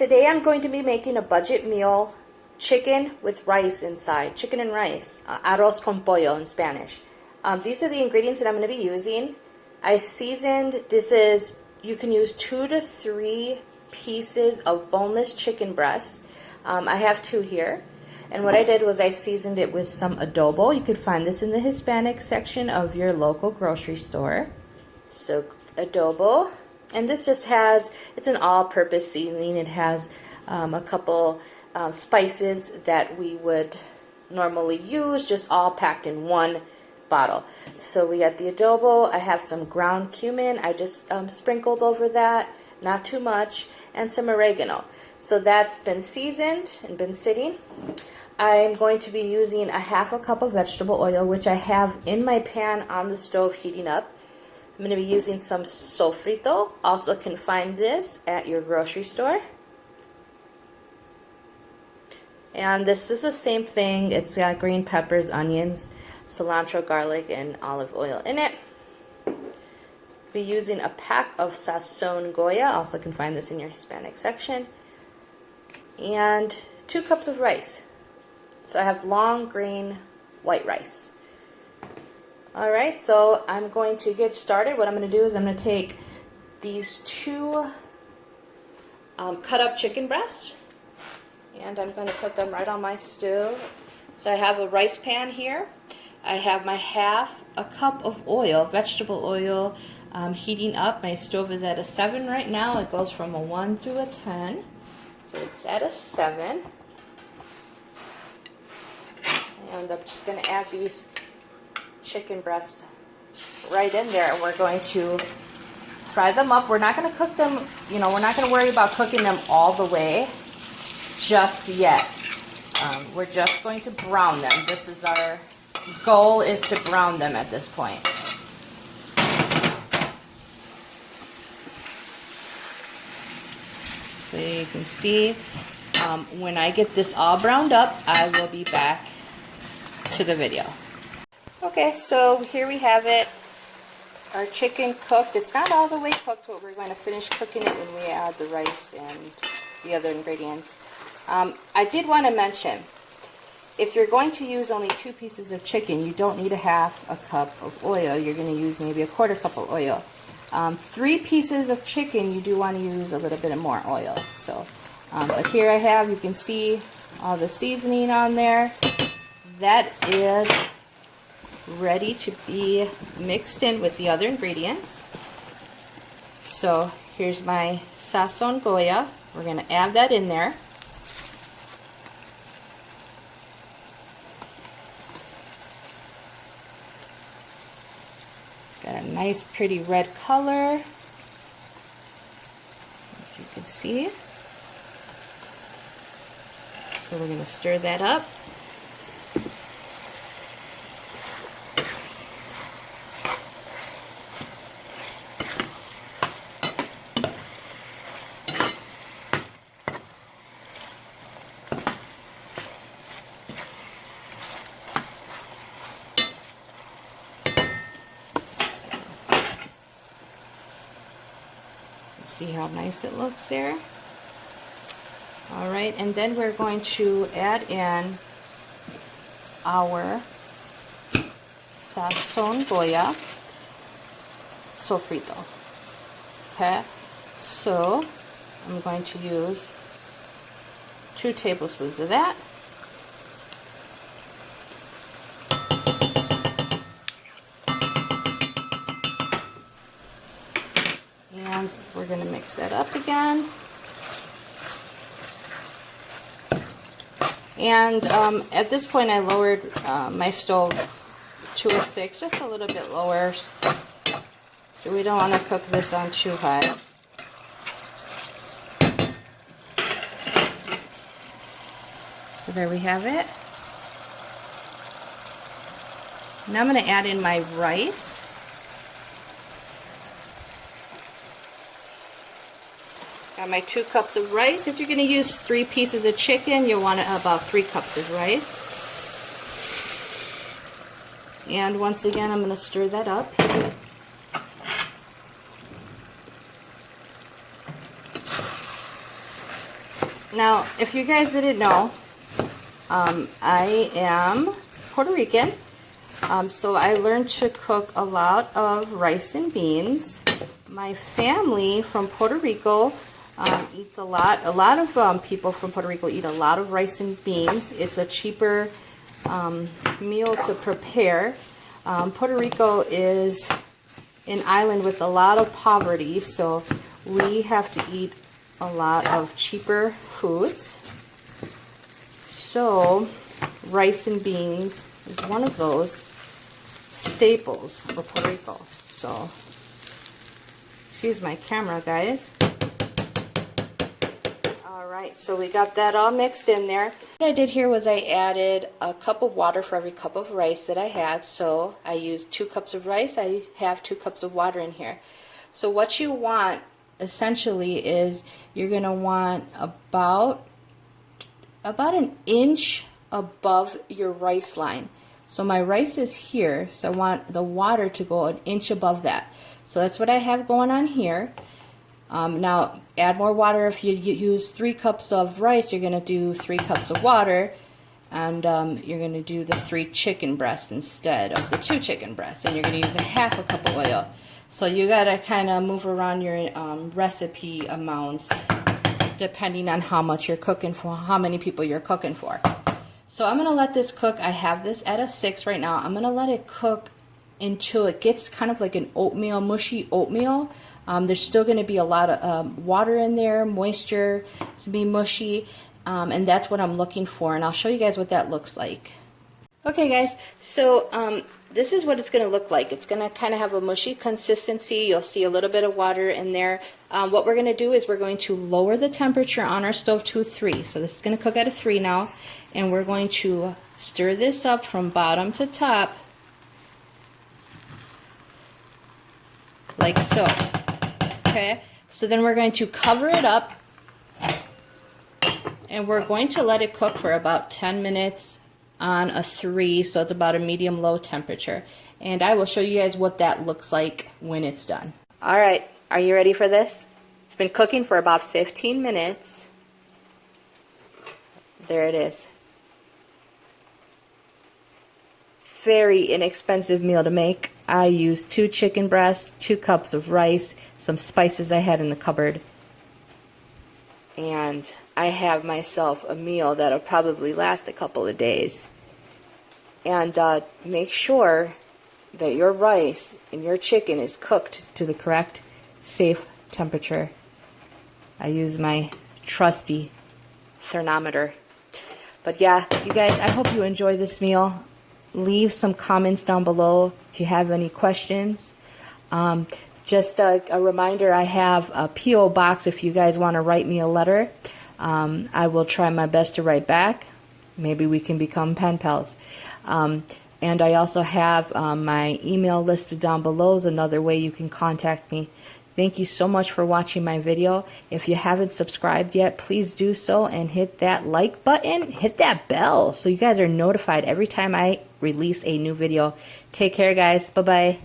Today I'm going to be making a budget meal, chicken with rice inside, chicken and rice, arroz con pollo in Spanish. These are the ingredients that I'm going to be using. I seasoned, you can use 2 to 3 pieces of boneless chicken breast. I have 2 here. And what I did was I seasoned it with some adobo. You could find this in the Hispanic section of your local grocery store. So adobo. And this just has, it's an all-purpose seasoning. It has a couple spices that we would normally use, just all packed in one bottle. So we got the adobo. I have some ground cumin. I just sprinkled over that, not too much, and some oregano. So that's been seasoned and been sitting. I'm going to be using a half a cup of vegetable oil, which I have in my pan on the stove heating up. I'm going to be using some sofrito. Also can find this at your grocery store. And this is the same thing. It's got green peppers, onions, cilantro, garlic, and olive oil in it. Be using a pack of sazon Goya. Also can find this in your Hispanic section. And 2 cups of rice. So I have long grain white rice. Alright, so I'm going to get started. What I'm going to do is I'm going to take these 2 cut up chicken breasts and I'm going to put them right on my stove. So I have a rice pan here. I have my half a cup of oil, vegetable oil, heating up. My stove is at a 7 right now. It goes from a 1 through a 10. So it's at a 7. And I'm just going to add these chicken breasts right in there, and we're going to fry them up. We're not going to cook them, we're not going to worry about cooking them all the way just yet. We're just going to brown them. This is our goal, is to brown them at this point. So you can see when I get this all browned up, I will be back to the video. Okay, so here we have it. Our chicken cooked. It's not all the way cooked, but we're going to finish cooking it when we add the rice and the other ingredients. I did want to mention, if you're going to use only 2 pieces of chicken, you don't need a half a cup of oil. You're going to use maybe a 1/4 cup of oil. 3 pieces of chicken, you do want to use a little bit more oil. So, but here I have, you can see all the seasoning on there. That is ready to be mixed in with the other ingredients. So here's my sazon Goya. We're going to add that in there. It's got a nice pretty red color, as you can see. So we're going to stir that up. See how nice it looks there. Alright, and then we're going to add in our sazon Goya sofrito. Okay, so I'm going to use 2 tablespoons of that. And we're going to mix that up again. And at this point I lowered my stove to a 6, just a little bit lower. So we don't want to cook this on too high. So there we have it. Now I'm going to add in my rice. Got my 2 cups of rice. If you're going to use 3 pieces of chicken, you'll want about 3 cups of rice. And once again, I'm going to stir that up. Now, if you guys didn't know, I am Puerto Rican, so I learned to cook a lot of rice and beans. My family from Puerto Rico eats a lot. A lot of people from Puerto Rico eat a lot of rice and beans. It's a cheaper meal to prepare. Puerto Rico is an island with a lot of poverty, so we have to eat a lot of cheaper foods. So rice and beans is one of those staples for Puerto Rico. So excuse my camera, guys. Alright, so we got that all mixed in there. What I did here was I added a cup of water for every cup of rice that I had. So I used 2 cups of rice. I have 2 cups of water in here. So what you want essentially is you're going to want about an inch above your rice line. So my rice is here, so I want the water to go an inch above that. So that's what I have going on here. Now add more water. If you use 3 cups of rice, you're going to do 3 cups of water, and you're going to do the 3 chicken breasts instead of the 2 chicken breasts, and you're going to use a half a cup of oil. So you got to kind of move around your recipe amounts depending on how much you're cooking for, how many people you're cooking for. So I'm going to let this cook. I have this at a 6 right now. I'm going to let it cook until it gets kind of like an oatmeal, mushy oatmeal. There's still going to be a lot of water in there, moisture to be mushy, and that's what I'm looking for, and I'll show you guys what that looks like. Okay guys, so this is what it's going to look like. It's going to kind of have a mushy consistency. You'll see a little bit of water in there. What we're going to do is we're going to lower the temperature on our stove to 3. So this is going to cook at a 3 now, and we're going to stir this up from bottom to top like so. Okay, so then we're going to cover it up, and we're going to let it cook for about 10 minutes on a 3, so it's about a medium-low temperature. And I will show you guys what that looks like when it's done. Alright, are you ready for this? It's been cooking for about 15 minutes. There it is. Very inexpensive meal to make. I used 2 chicken breasts, 2 cups of rice, some spices I had in the cupboard, and I have myself a meal that'll probably last a couple of days. And make sure that your rice and your chicken is cooked to the correct, safe temperature. I use my trusty thermometer. But yeah, you guys, I hope you enjoy this meal. Leave some comments down below if you have any questions. Just a reminder, I have a P.O. box if you guys want to write me a letter. I will try my best to write back. Maybe we can become pen pals. And I also have my email listed down below is another way you can contact me. Thank you so much for watching my video. If you haven't subscribed yet, please do so and hit that like button, hit that bell so you guys are notified every time I release a new video. Take care, guys. Bye-bye.